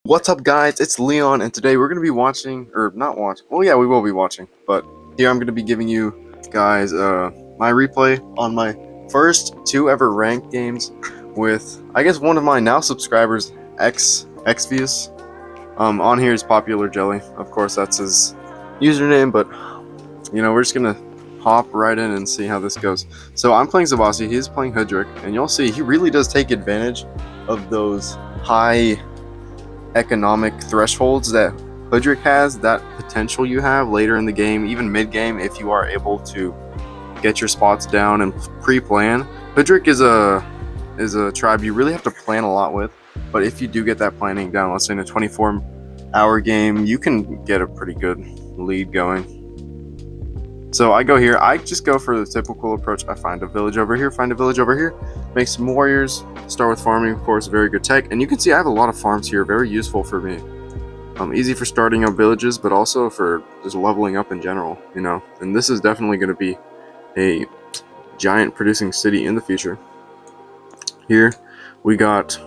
What's up, guys? It's Leon, and today we're going to be watching, or not watch. Well, yeah, we will be watching, but here I'm going to be giving you guys my replay on my first two ever ranked games with, I guess, one of my now subscribers, Xvius. On here is Popular Jelly. Of course, that's his username, but we're just gonna hop right in and see how this goes. So I'm playing Zabasi, he's playing Hudrick, and you'll see he really does take advantage of those high economic thresholds that Hudrick has, that potential you have later in the game, even mid-game, if you are able to get your spots down and pre-plan. Hudrick is a tribe you really have to plan a lot with, but if you do get that planning down, let's say in a 24-hour game, you can get a pretty good lead going. So I go here, I just go for the typical approach. I find a village over here, make some warriors, start with farming, of course, very good tech. And you can see I have a lot of farms here, very useful for me. Easy for starting up villages, but also for just leveling up in general, And this is definitely going to be a giant producing city in the future. Here we got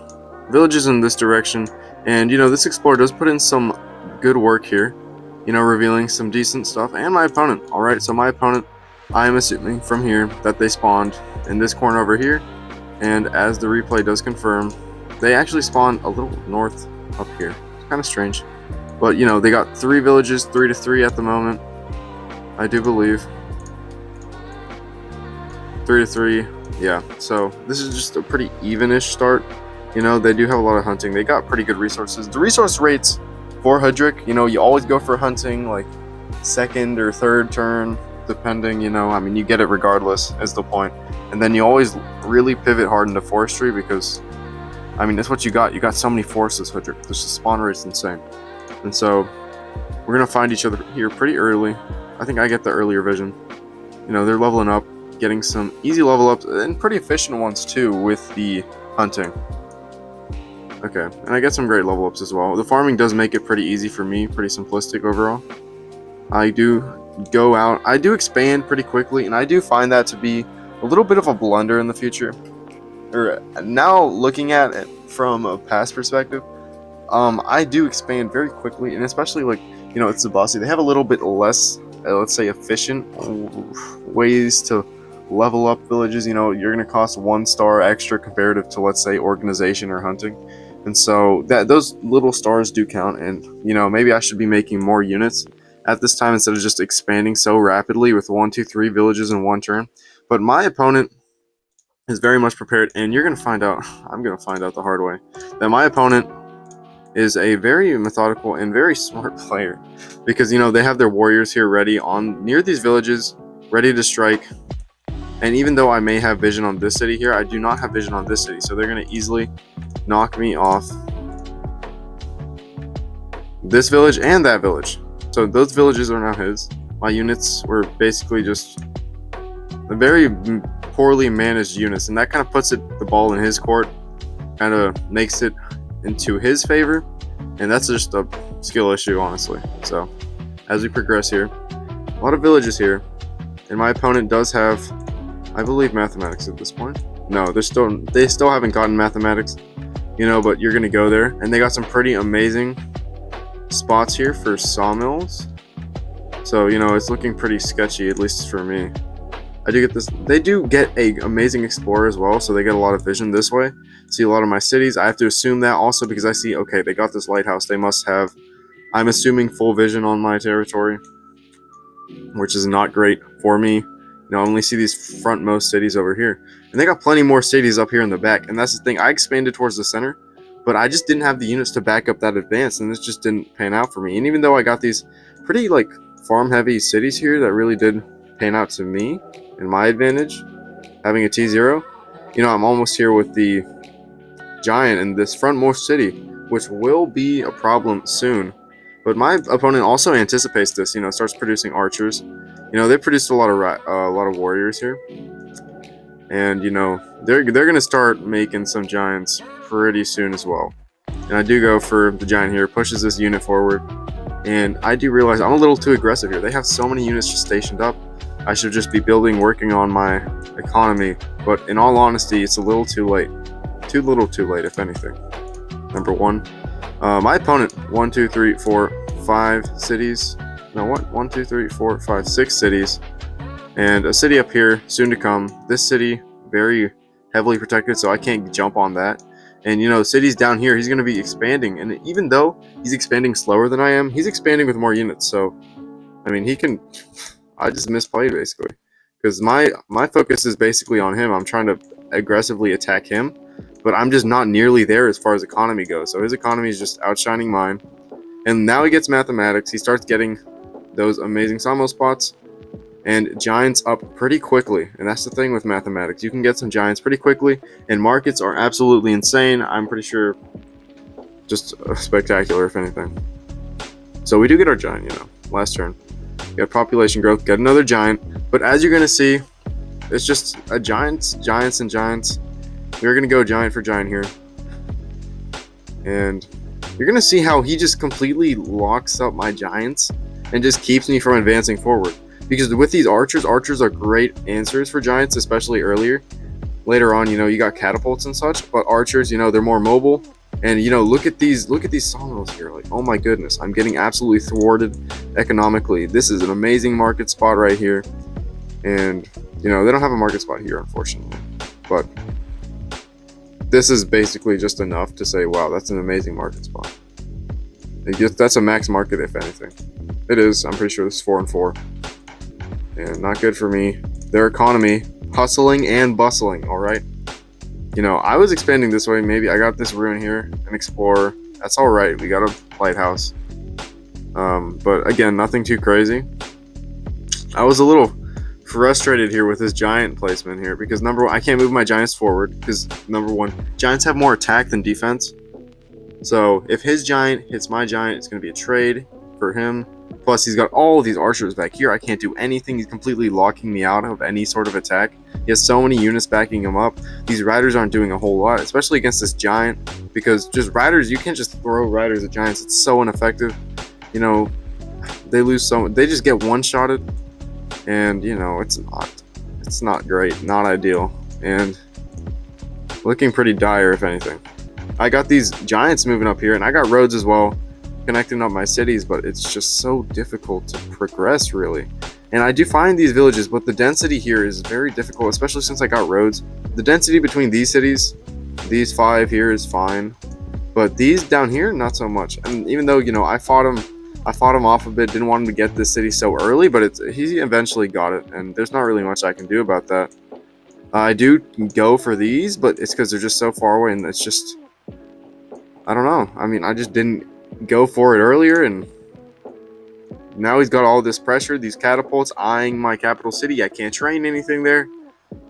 villages in this direction, and this explorer does put in some good work here, revealing some decent stuff. And my opponent, alright, so my opponent, I am assuming from here that they spawned in this corner over here, and as the replay does confirm, they actually spawned a little north up here. It's kind of strange, but they got 3 villages, 3-3 at the moment, I do believe. 3-3, yeah, so this is just a pretty evenish start. They do have a lot of hunting, they got pretty good resources. The resource rates for Hudrick, you always go for hunting like second or third turn, depending, you get it regardless is the point. And then you always really pivot hard into forestry because, that's what you got. You got so many forests, Hudrick. The spawn rate's insane. And so we're going to find each other here pretty early. I think I get the earlier vision. They're leveling up, getting some easy level ups and pretty efficient ones too with the hunting. Okay, and I get some great level ups as well. The farming does make it pretty easy for me, pretty simplistic overall. I do go out, I do expand pretty quickly, and I do find that to be a little bit of a blunder in the future. Or now looking at it from a past perspective, I do expand very quickly, and especially it's Zabasi. They have a little bit less, let's say, efficient ways to level up villages. You're going to cost 1 star extra comparative to, let's say, organization or hunting. And so those little stars do count, and maybe I should be making more units at this time instead of just expanding so rapidly with 1, 2, 3 villages in 1 turn. But my opponent is very much prepared, and you're going to find out, I'm going to find out the hard way, that my opponent is a very methodical and very smart player, because they have their warriors here ready near these villages, ready to strike. And even though I may have vision on this city here, I do not have vision on this city, so they're going to easily knock me off this village and that village. So those villages are now his. My units were basically just a very poorly managed units, and that kind of puts the ball in his court, kind of makes it into his favor, and that's just a skill issue, honestly. So as we progress here, a lot of villages here, and my opponent does have, I believe, mathematics at this point. No, they still haven't gotten mathematics, but you're gonna go there, and they got some pretty amazing spots here for sawmills. So it's looking pretty sketchy, at least for me. I do get this. They do get a amazing explorer as well, so they get a lot of vision this way. See a lot of my cities. I have to assume that also because I see, okay, they got this lighthouse. They must have, I'm assuming, full vision on my territory, which is not great for me. I only see these frontmost cities over here. And they got plenty more cities up here in the back. And that's the thing. I expanded towards the center, but I just didn't have the units to back up that advance, and this just didn't pan out for me. And even though I got these pretty, farm-heavy cities here that really did pan out to me in my advantage, having a T0, I'm almost here with the giant in this frontmost city, which will be a problem soon. But my opponent also anticipates this, starts producing archers. They produced a lot of warriors here, and they're gonna start making some giants pretty soon as well. And I do go for the giant here, pushes this unit forward, and I do realize I'm a little too aggressive here. They have so many units just stationed up. I should just be working on my economy, but in all honesty, it's a little too late. Too little too late, if anything. Number 1. My opponent, 1, 2, 3, 4, 5 cities. No, what? 1, 2, 3, 4, 5, 6 cities. And a city up here, soon to come. This city, very heavily protected, so I can't jump on that. And, cities down here, he's going to be expanding. And even though he's expanding slower than I am, he's expanding with more units. So, I mean, he can... I just misplayed, basically. Because my focus is basically on him. I'm trying to aggressively attack him. But I'm just not nearly there as far as economy goes. So his economy is just outshining mine. And now he gets mathematics. He starts getting those amazing Samo spots. And giants up pretty quickly. And that's the thing with mathematics. You can get some giants pretty quickly. And markets are absolutely insane. I'm pretty sure just spectacular, if anything. So we do get our giant, last turn. Got population growth, get another giant. But as you're going to see, it's just a giants, and giants. We're going to go giant for giant here. And you're going to see how he just completely locks up my giants and just keeps me from advancing forward. Because with these archers are great answers for giants, especially earlier. Later on, you got catapults and such. But archers, they're more mobile. And, look at these sawmills here. Like, oh my goodness, I'm getting absolutely thwarted economically. This is an amazing market spot right here. And, they don't have a market spot here, unfortunately. But this is basically just enough to say, wow, that's an amazing market spot. That's a max market, if anything. It is. I'm pretty sure this is 4 and 4. And not good for me. Their economy, hustling and bustling, all right? I was expanding this way. Maybe I got this ruin here, an explorer. That's all right. We got a lighthouse. But again, nothing too crazy. I was a little frustrated here with this giant placement here because number one, I can't move my giants forward because number one, giants have more attack than defense. So if his giant hits my giant, it's going to be a trade for him. Plus, he's got all of these archers back here. I can't do anything. He's completely locking me out of any sort of attack. He has so many units backing him up. These riders aren't doing a whole lot, especially against this giant, because just riders, you can't just throw riders at giants. It's so ineffective. They lose so much. They just get one-shotted, and, it's not great, not ideal, and looking pretty dire, if anything. I got these giants moving up here, and I got roads as well, connecting up my cities, but it's just so difficult to progress, really. And I do find these villages, but the density here is very difficult, especially since I got roads. The density between these cities, these 5 here, is fine, but these down here, not so much. And even though, I fought him off a bit, didn't want him to get this city so early, but he eventually got it, and there's not really much I can do about that. I do go for these, but it's because they're just so far away, and it's just, I don't know. I mean, I just didn't go for it earlier, and now he's got all this pressure, these catapults eyeing my capital city. I can't train anything there.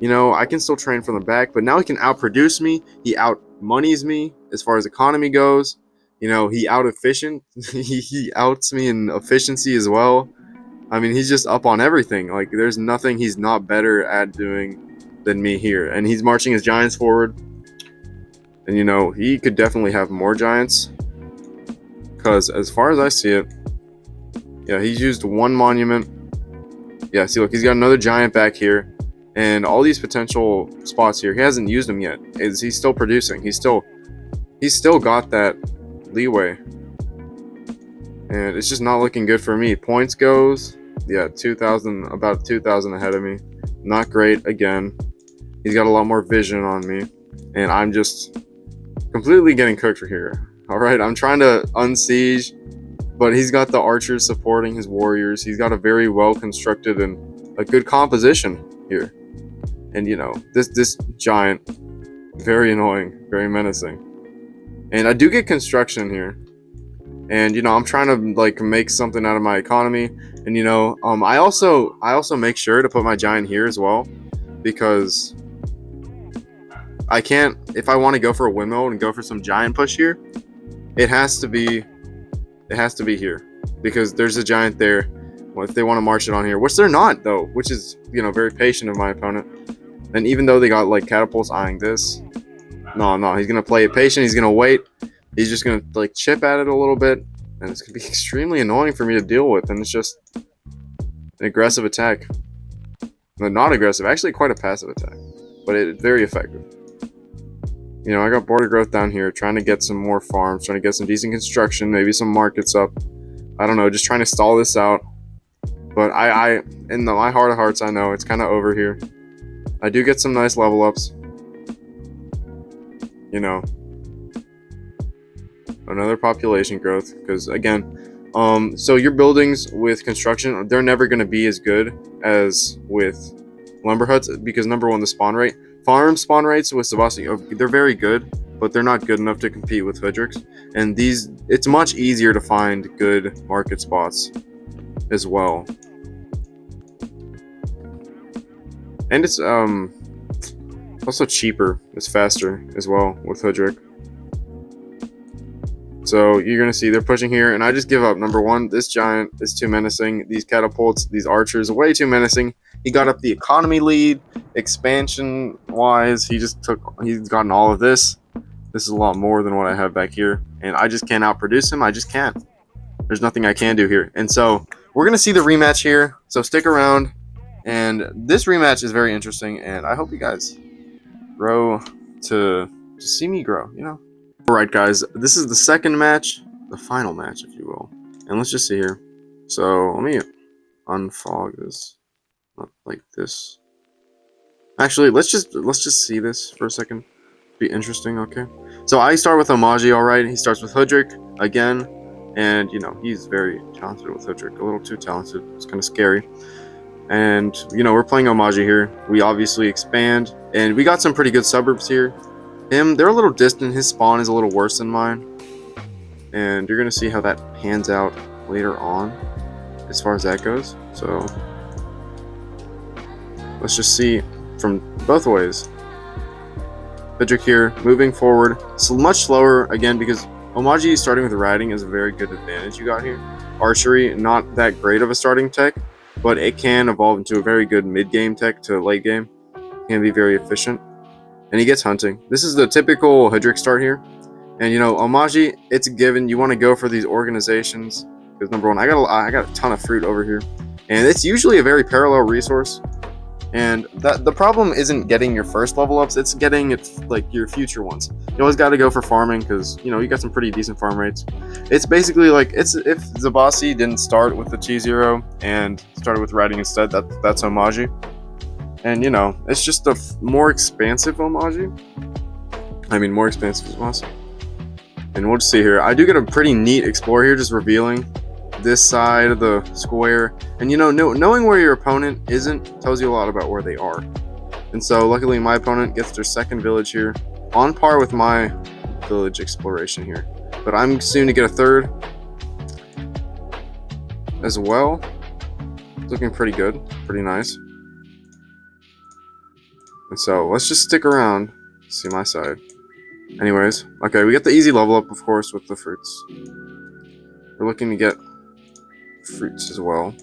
I can still train from the back, but now he can outproduce me. He out-monies me as far as economy goes. He out-efficient. he outs me in efficiency as well. I mean, he's just up on everything. Like, there's nothing he's not better at doing than me here. And he's marching his giants forward. And, he could definitely have more giants. Because as far as I see it, yeah, he's used 1 monument. Yeah, see, look, he's got another giant back here. And all these potential spots here, he hasn't used them yet. He's still producing. He's still got that leeway. And it's just not looking good for me. Points goes, yeah, 2,000, about 2,000 ahead of me. Not great again. He's got a lot more vision on me. And I'm just completely getting cooked for here. All right, I'm trying to unsiege, but he's got the archers supporting his warriors. He's got a very well constructed and a good composition here. And this giant, very annoying, very menacing. And I do get construction here. And I'm trying to make something out of my economy. And I also make sure to put my giant here as well, because I can't, if I want to go for a windmill and go for some giant push here, it has to be here, because there's a giant there. Well, if they want to march it on here, which they're not though, which is very patient of my opponent. And even though they got catapults eyeing this, no, he's gonna play it patient. He's gonna wait. He's just gonna chip at it a little bit, and it's gonna be extremely annoying for me to deal with. And it's just an aggressive attack, but not aggressive, actually quite a passive attack, but it's very effective. You know, I got border growth down here, trying to get some more farms, trying to get some decent construction, maybe some markets up. I don't know, just trying to stall this out. But in my heart of hearts, I know it's kind of over here. I do get some nice level ups. You know, another population growth, because again, so your buildings with construction, they're never going to be as good as with lumber huts, because number one, the spawn rate. Farm spawn rates with Sabasi, they're very good, but they're not good enough to compete with Hoodrix. And it's much easier to find good market spots as well. And it's also cheaper. It's faster as well with Hoodrix. So you're going to see they're pushing here, and I just give up. Number one, this giant is too menacing. These catapults, these archers, way too menacing. He got up the economy lead. Expansion-wise, he's gotten all of this. This is a lot more than what I have back here, and I just can't outproduce him. I just can't. There's nothing I can do here. And so we're going to see the rematch here, so stick around. And this rematch is very interesting, and I hope you guys grow to see me grow, you know? Alright guys, this is the second match, the final match if you will. And let's just see here. So let me unfog this. Not like this. Actually, let's just see this for a second. Be interesting, okay? So I start with Omaji, alright. He starts with Hoodrix again. And you know, he's very talented with Hoodrix. A little too talented. It's kinda scary. And you know, we're playing Omaji here. We obviously expand. And we got some pretty good suburbs here. They're a little distant. His spawn is a little worse than mine. And you're going to see how that pans out later on as far as that goes. So let's just see from both ways. Hoodrix here, moving forward. So much slower, again, because Omaji starting with riding is a very good advantage you got here. Archery, not that great of a starting tech, but it can evolve into a very good mid-game tech to late game. It can be very efficient. And he gets hunting. This is the typical Hoodrix start here. And you know, Omaji, it's a given. You want to go for these organizations. Because number one, I got a ton of fruit over here. And it's usually a very parallel resource. And the problem isn't getting your first level ups, it's getting like your future ones. You always got to go for farming because you know you got some pretty decent farm rates. It's basically like if Zabasi didn't start with the T0 and started with riding instead, that's Omaji. And, you know, it's just a more expansive Omaji. I mean, more expansive is awesome. And we'll just see here. I do get a pretty neat Explorer here, just revealing this side of the square. And, you know, knowing where your opponent isn't tells you a lot about where they are. And so, luckily, my opponent gets their second village here, on par with my village exploration here. But I'm soon to get a third as well. It's looking pretty good, pretty nice. And so let's just stick around, see my side. Anyways, okay, we get the easy level up, of course, with the fruits. We're looking to get fruits as well.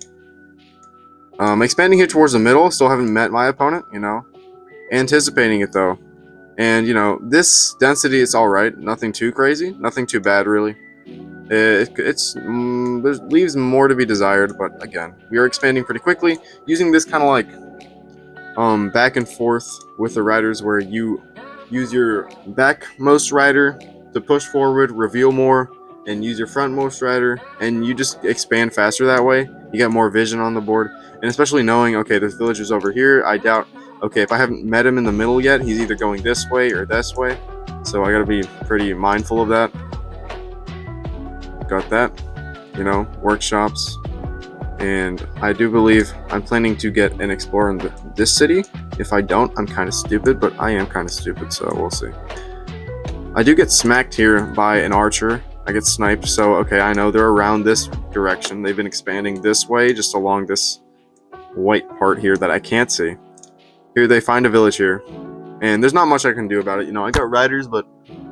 Expanding here towards the middle, still haven't met my opponent, you know. Anticipating it, though. And, you know, this density is alright. Nothing too crazy. Nothing too bad, really. There leaves more to be desired, but again, we are expanding pretty quickly, using this kind of like back and forth with the riders where you use your backmost rider to push forward, reveal more, and use your frontmost rider, and you just expand faster that way. You get more vision on the board, and especially knowing, okay, this villager's over here. I doubt, okay, if I haven't met him in the middle yet, he's either going this way or this way, so I gotta be pretty mindful of that. Got that, you know, workshops. And I do believe I'm planning to get an explorer in this city. If I don't, I'm kind of stupid, but I am kind of stupid, so we'll see. I do get smacked here by an archer. I get sniped, so okay, I know they're around this direction. They've been expanding this way, just along this white part here that I can't see. Here they find a village here, and there's not much I can do about it. You know, I got riders, but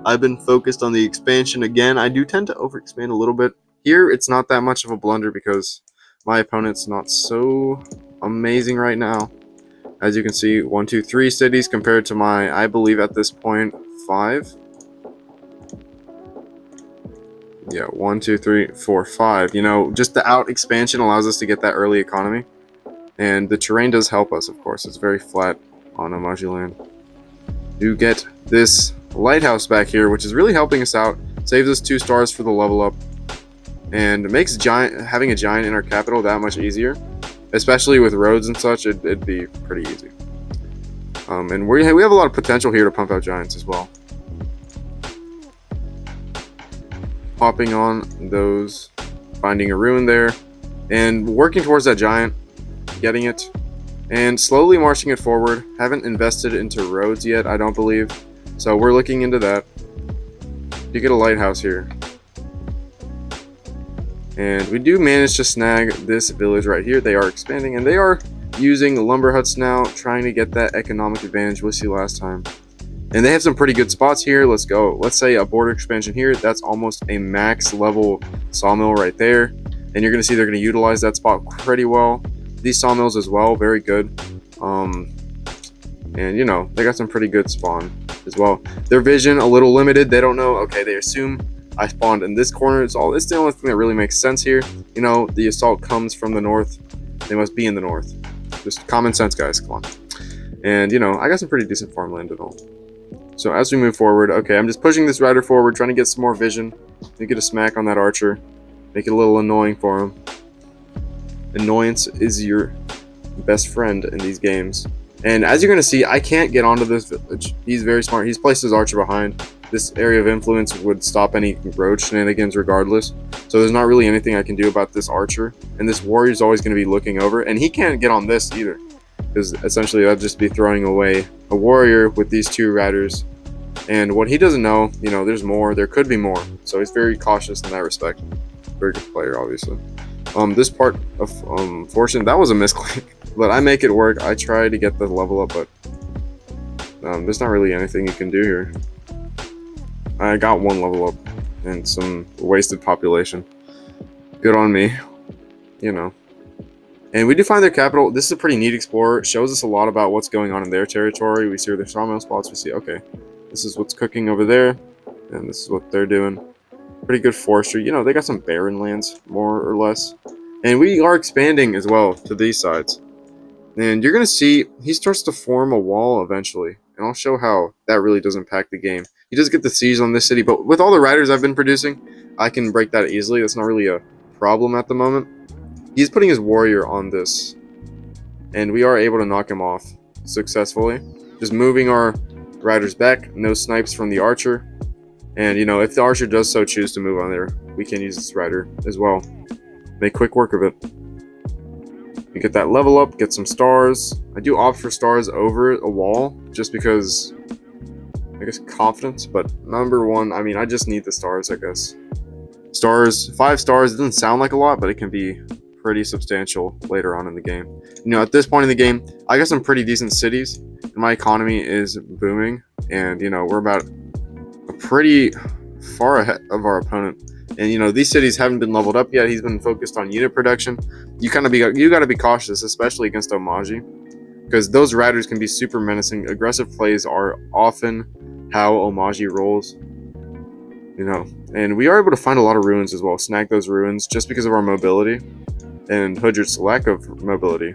I've been focused on the expansion again. I do tend to overexpand a little bit. Here, it's not that much of a blunder because my opponent's not so amazing right now. As you can see, 1, 2, 3 cities compared to my, I believe at this point, 5. Yeah, 1, 2, 3, 4, 5. You know, just the out expansion allows us to get that early economy. And the terrain does help us, of course. It's very flat on Omaji land. You get this lighthouse back here, which is really helping us out. Saves us 2 stars for the level up, and makes having a giant in our capital that much easier, especially with roads and such. It'd be pretty easy. And we have a lot of potential here to pump out giants as well. Hopping on those, finding a ruin there, and working towards that giant, getting it, and slowly marching it forward. Haven't invested into roads yet, I don't believe, so we're looking into that. You get a lighthouse here, and we do manage to snag this village right here. They are expanding, and they are using lumber huts now, trying to get that economic advantage we see last time. And they have some pretty good spots here. Let's go. Let's say a border expansion here. That's almost a max level sawmill right there. And you're going to see they're going to utilize that spot pretty well. These sawmills as well, very good. And, you know, they got some pretty good spawn as well. Their vision, a little limited. They don't know. Okay, they assume I spawned in this corner. It's the only thing that really makes sense here. You know, the assault comes from the north. They must be in the north. Just common sense, guys. Come on. And, you know, I got some pretty decent farmland and all. So as we move forward, okay, I'm just pushing this rider forward, trying to get some more vision. You get a smack on that archer. Make it a little annoying for him. Annoyance is your best friend in these games. And as you're going to see, I can't get onto this village. He's very smart. He's placed his archer behind. This area of influence would stop any road shenanigans regardless. So there's not really anything I can do about this archer. And this warrior is always going to be looking over. And he can't get on this either, because essentially that'd just be throwing away a warrior with these 2 riders. And what he doesn't know, you know, there's more. There could be more. So he's very cautious in that respect. Very good player, obviously. This part of fortune, that was a misclick. But I make it work. I try to get the level up, but there's not really anything you can do here. I got 1 level up and some wasted population. Good on me, you know. And we do find their capital. This is a pretty neat explorer. It shows us a lot about what's going on in their territory. We see their sawmill spots. We see, okay, this is what's cooking over there, and this is what they're doing. Pretty good forestry. You know, they got some barren lands, more or less. And we are expanding as well to these sides. And you're going to see he starts to form a wall eventually. And I'll show how that really does impact the game. He does get the siege on this city, but with all the riders I've been producing, I can break that easily. That's not really a problem at the moment. He's putting his warrior on this, and we are able to knock him off successfully. Just moving our riders back, no snipes from the archer. And, you know, if the archer does so choose to move on there, we can use this rider as well. Make quick work of it. You get that level up, get some stars. I do opt for stars over a wall, just because, I guess, confidence. But number 1, I mean, I just need the stars, I guess. Stars, 5 stars, it doesn't sound like a lot, but it can be pretty substantial later on in the game. You know, at this point in the game, I got some pretty decent cities, and my economy is booming, and, you know, we're about pretty far ahead of our opponent. And, you know, these cities haven't been leveled up yet. He's been focused on unit production. You got to be cautious, especially against Omaji, because those riders can be super menacing. Aggressive plays are often how Omaji rolls, you know. And we are able to find a lot of ruins as well. Snag those ruins just because of our mobility and Hudgert's lack of mobility.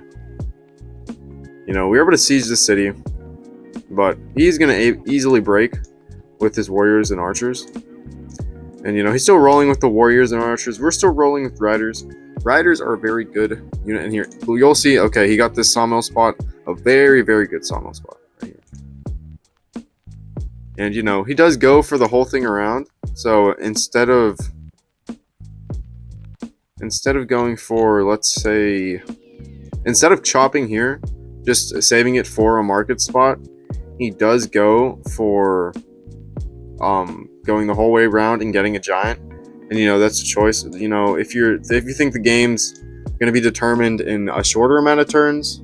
You know, we were able to siege this city, but he's going to easily break with his warriors and archers. And, you know, he's still rolling with the warriors and archers. We're still rolling with riders. Riders are a very good unit in here. You'll see, okay, he got this sawmill spot. A very, very good sawmill spot right here. And, you know, he does go for the whole thing around. So instead of going for, let's say, instead of chopping here, just saving it for a market spot, he does go for going the whole way around and getting a giant. And, you know, that's a choice. You know, if you think the game's going to be determined in a shorter amount of turns,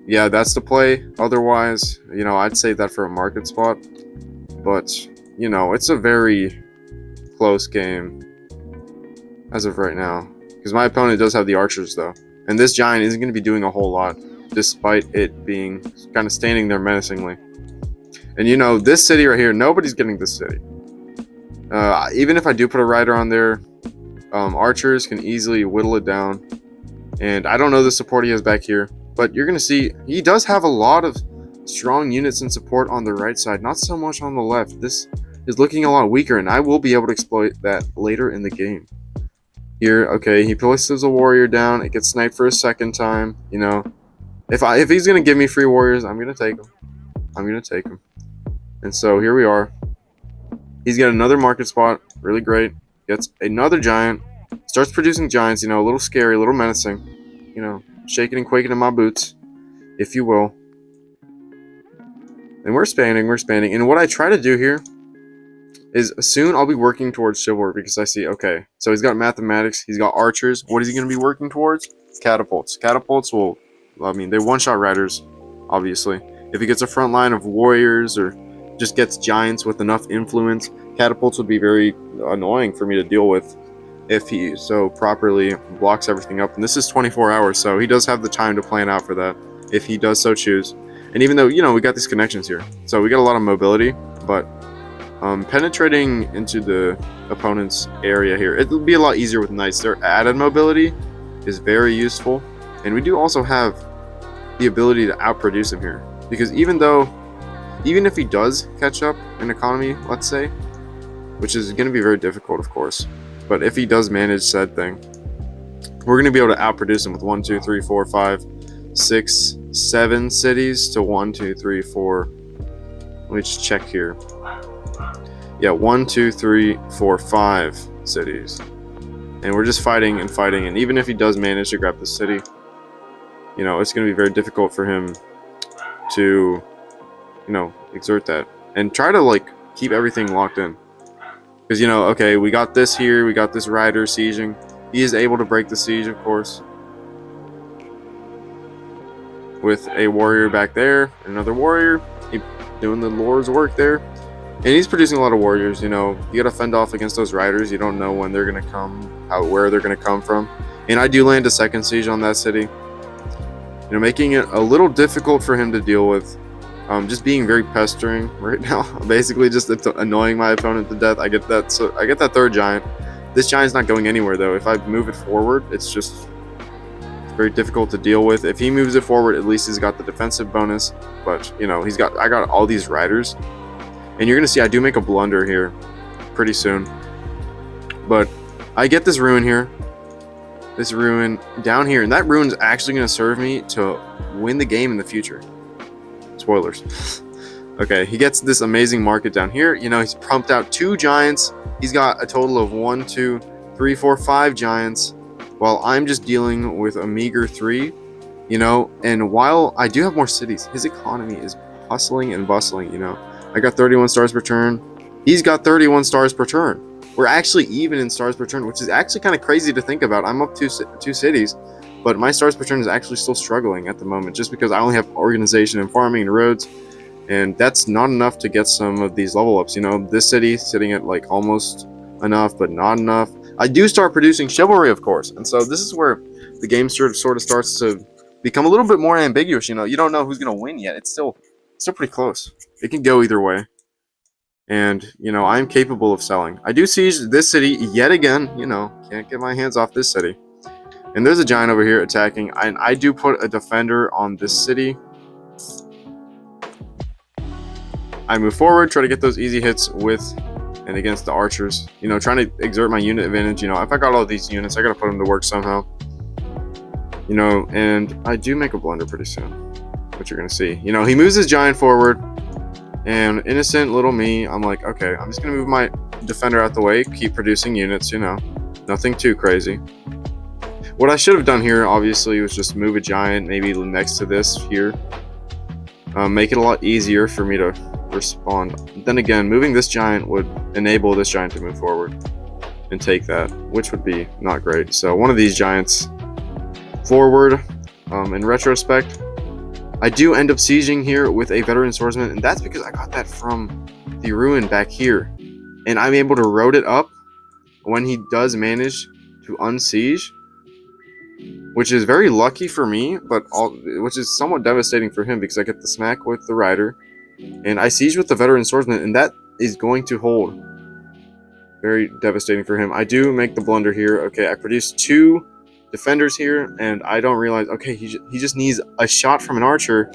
yeah, that's the play. Otherwise, you know, I'd save that for a market spot. But, you know, it's a very close game as of right now, because my opponent does have the archers, though. And this giant isn't going to be doing a whole lot, despite it being kind of standing there menacingly. And, you know, this city right here, nobody's getting this city. Even if I do put a rider on there, archers can easily whittle it down. And I don't know the support he has back here, but you're going to see he does have a lot of strong units and support on the right side, not so much on the left. This is looking a lot weaker, and I will be able to exploit that later in the game. Here, okay, he places a warrior down. It gets sniped for a second time. You know, if he's gonna give me free warriors, I'm gonna take him. I'm gonna take him. And so here we are. He's got another market spot, really great. Gets another giant. Starts producing giants. You know, a little scary, a little menacing. You know, shaking and quaking in my boots, if you will. And we're expanding, And what I try to do here is soon I'll be working towards chivalry because I see, okay, so he's got mathematics, he's got archers. What is he going to be working towards? Catapults. Catapults will, I mean, they one-shot riders, obviously. If he gets a front line of warriors or just gets giants with enough influence, catapults would be very annoying for me to deal with if he so properly blocks everything up. And this is 24 hours, so he does have the time to plan out for that if he does so choose. And even though, you know, we got these connections here, so we got a lot of mobility, but penetrating into the opponent's area here, it'll be a lot easier with knights. Their added mobility is very useful, and we do also have the ability to outproduce him here, because even if he does catch up in economy, let's say, which is going to be very difficult, of course, but if he does manage said thing, we're going to be able to outproduce him with 1, 2, 3, 4, 5, 6, 7 cities to 1, 2, 3, 4. Let me just check here. Yeah, 1, 2, 3, 4, 5 cities. And we're just fighting and fighting. And even if he does manage to grab the city, you know, it's going to be very difficult for him to, you know, exert that. And try to, like, keep everything locked in. Because, you know, okay, we got this here. We got this rider sieging. He is able to break the siege, of course. With a warrior back there. Another warrior. He doing the Lord's work there. And he's producing a lot of warriors, you know. You gotta fend off against those riders. You don't know when they're gonna come, where they're gonna come from. And I do land a second siege on that city. You know, making it a little difficult for him to deal with. Just being very pestering right now. Basically just annoying my opponent to death. I get that third giant. This giant's not going anywhere though. If I move it forward, it's very difficult to deal with. If he moves it forward, at least he's got the defensive bonus. But, you know, I got all these riders. And you're going to see I do make a blunder here pretty soon. But I get this ruin here. This ruin down here. And that ruin's actually going to serve me to win the game in the future. Spoilers. Okay, he gets this amazing market down here. You know, he's pumped out 2 giants. He's got a total of 1, 2, 3, 4, 5 giants. While I'm just dealing with a meager 3. You know, and while I do have more cities, his economy is hustling and bustling, you know. I got 31 stars per turn. He's got 31 stars per turn. We're actually even in stars per turn, which is actually kind of crazy to think about. I'm up 2 cities, but my stars per turn is actually still struggling at the moment just because I only have organization and farming and roads, and that's not enough to get some of these level ups. You know, this city sitting at like almost enough, but not enough. I do start producing chivalry, of course, and so this is where the game sort of starts to become a little bit more ambiguous. You know, you don't know who's going to win yet. It's still pretty close. It can go either way. And, you know, I'm capable of selling. I do siege this city yet again. You know, can't get my hands off this city. And there's a giant over here attacking. And I do put a defender on this city. I move forward, try to get those easy hits with and against the archers. You know, trying to exert my unit advantage. You know, if I got all these units, I got to put them to work somehow. You know, and I do make a blunder pretty soon. What you're going to see. You know, he moves his giant forward. And innocent little me, I'm like, okay, I'm just going to move my defender out the way, keep producing units, you know. Nothing too crazy. What I should have done here, obviously, was just move a giant maybe next to this here. Make it a lot easier for me to respond. Then again, moving this giant would enable this giant to move forward and take that, which would be not great. So one of these giants forward, in retrospect, I do end up sieging here with a veteran swordsman, and that's because I got that from the ruin back here. And I'm able to road it up when he does manage to unsiege, which is very lucky for me, but which is somewhat devastating for him because I get the smack with the rider, and I siege with the veteran swordsman, and that is going to hold. Very devastating for him. I do make the blunder here. Okay, I produce 2 defenders here, and I don't realize, okay, he just needs a shot from an archer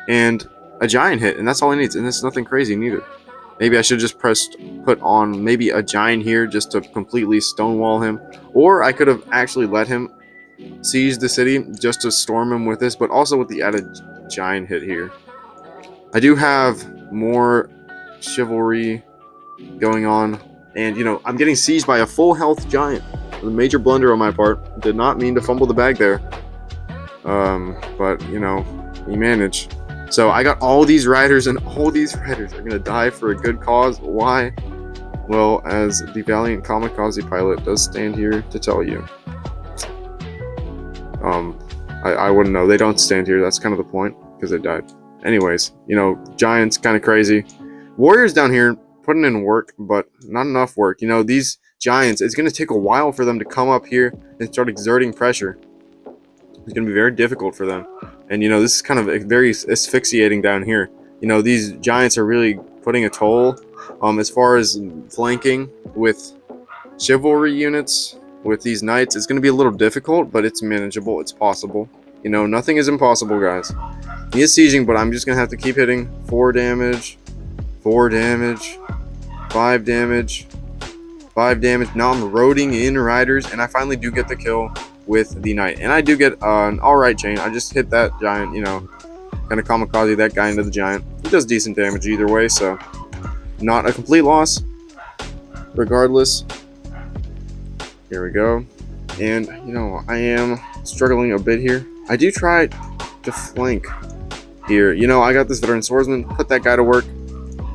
and a giant hit, and that's all he needs, and it's nothing crazy neither. Maybe I should just put on maybe a giant here just to completely stonewall him, or I could have actually let him siege the city just to storm him with this, but also with the added giant hit here. I do have more chivalry going on, and I'm getting sieged by a full health giant. A major blunder on my part. Did not mean to fumble the bag there. But we managed. So I got all these riders, and all these riders are gonna die for a good cause. Why? Well, as the valiant kamikaze pilot does stand here to tell you. I wouldn't know. They don't stand here. That's kind of the point, because they died. Anyways, giants kind of crazy. Warriors down here putting in work, but not enough work. These giants, it's going to take a while for them to come up here and start exerting pressure. It's going to be very difficult for them. And, this is kind of very asphyxiating down here. These giants are really putting a toll. As far as flanking with chivalry units, with these knights, it's going to be a little difficult, but it's manageable. It's possible. Nothing is impossible, guys. He is sieging, but I'm just going to have to keep hitting 4 damage, 4 damage, 5 damage, 5 damage. Now I'm roading in riders, and I finally do get the kill with the knight. And I do get an alright chain. I just hit that giant, kind of kamikaze that guy into the giant. He does decent damage either way, so not a complete loss. Regardless, here we go. And, I am struggling a bit here. I do try to flank here. I got this veteran swordsman, put that guy to work.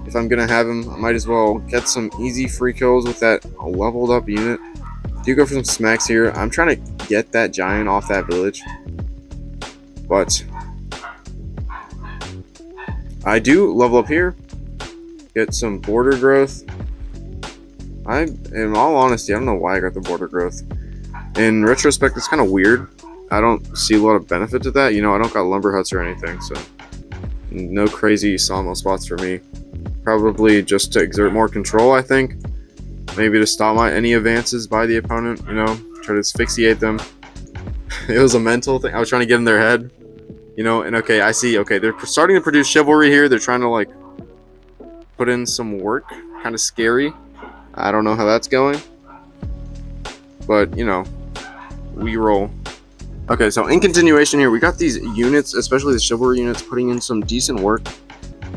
If I'm gonna have him, I might as well get some easy free kills with that leveled up unit. Do go for some smacks here. I'm trying to get that giant off that village, but I do level up here, get some border growth. In all honesty, I don't know why I got the border growth. In retrospect, it's kind of weird. I don't see a lot of benefit to that. I don't got lumber huts or anything, so no crazy sawmill spots for me. Probably just to exert more control, I think. Maybe to stop any advances by the opponent, try to asphyxiate them. It was a mental thing. I was trying to get in their head, and okay, I see, okay, they're starting to produce chivalry here. They're trying to, put in some work. Kind of scary. I don't know how that's going. But, we roll. Okay, so in continuation here, we got these units, especially the chivalry units, putting in some decent work.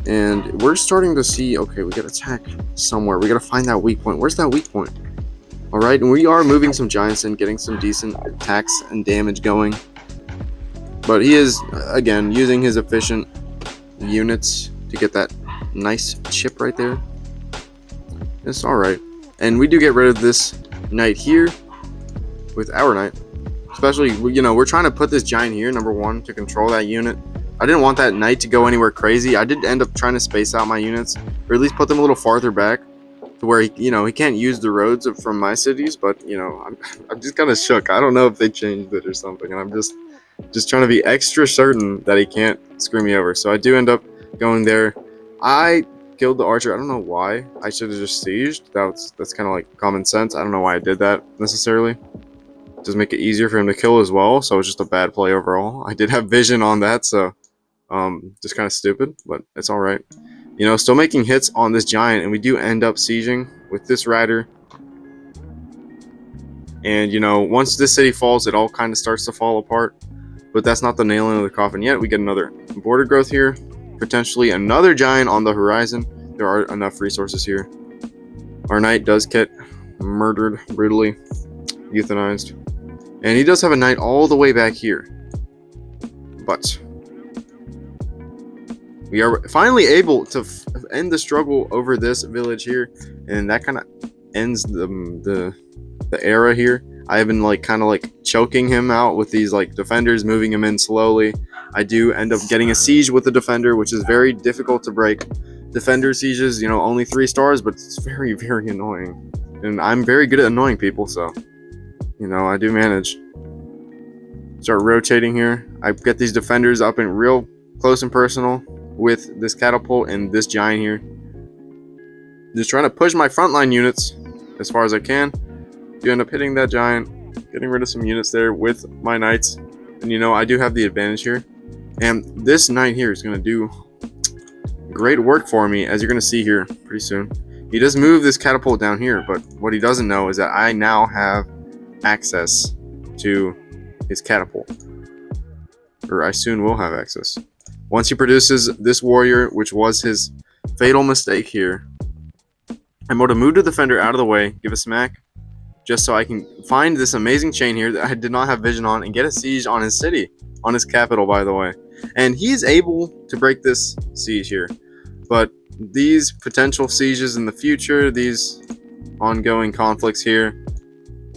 And we're starting to see, okay, we got to attack somewhere. We got to find that weak point. Where's that weak point? All right, and we are moving some giants in, getting some decent attacks and damage going. But he is, again, using his efficient units to get that nice chip right there. It's all right. And we do get rid of this knight here with our knight. Especially, we're trying to put this giant here, number 1, to control that unit. I didn't want that knight to go anywhere crazy. I did end up trying to space out my units, or at least put them a little farther back, to where he can't use the roads from my cities. But I'm just kind of shook. I don't know if they changed it or something, and I'm just trying to be extra certain that he can't screw me over. So I do end up going there. I killed the archer. I don't know why. I should have just sieged. That's kind of like common sense. I don't know why I did that necessarily. Does make it easier for him to kill as well, so it's just a bad play overall. I did have vision on that, so just kind of stupid, but it's all right. Still making hits on this giant, and we do end up sieging with this rider. And once this city falls, it all kind of starts to fall apart. But that's not the nail in the coffin yet. We get another border growth here, potentially another giant on the horizon. There are enough resources here. Our knight does get murdered brutally, euthanized. And he does have a knight all the way back here. But we are finally able to end the struggle over this village here. And that kind of ends the era here. I have been kind of choking him out with these defenders, moving him in slowly. I do end up getting a siege with the defender, which is very difficult to break. Defender sieges, only 3 stars, but it's very, very annoying. And I'm very good at annoying people, so I do manage. Start rotating here. I get these defenders up in real close and personal with this catapult and this giant here. Just trying to push my frontline units as far as I can. You end up hitting that giant, getting rid of some units there with my knights. And I do have the advantage here. And this knight here is going to do great work for me, as you're going to see here pretty soon. He does move this catapult down here, but what he doesn't know is that I now have access to his catapult. Or I soon will have access. Once he produces this warrior, which was his fatal mistake here, I'm going to move the defender out of the way, give a smack, just so I can find this amazing chain here that I did not have vision on and get a siege on his city, on his capital, by the way. And he's able to break this siege here. But these potential sieges in the future, these ongoing conflicts here,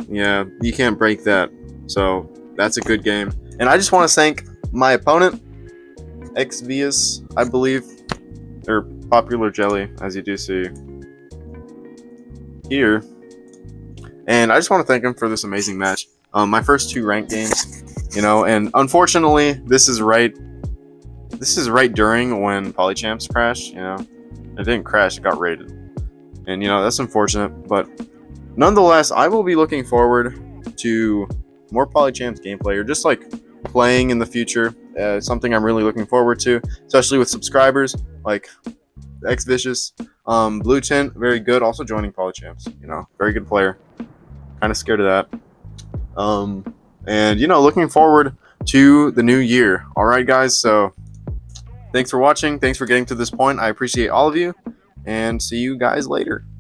yeah, you can't break that. So that's a good game. And I just want to thank my opponent, Xvius, I believe, or Popular Jelly, as you do see here. And I just want to thank him for this amazing match. My first 2 ranked games, and unfortunately, this is right during when Polychamps crashed, It didn't crash, it got raided. And, that's unfortunate, but nonetheless, I will be looking forward to more Polychamps gameplay, or just like playing in the future. Something I'm really looking forward to, especially with subscribers like Xvicious. Blue Tint, very good, also joining Polychamps, very good player. Kind of scared of that. And looking forward to the new year. All right, guys, so thanks for watching. Thanks for getting to this point. I appreciate all of you, and see you guys later.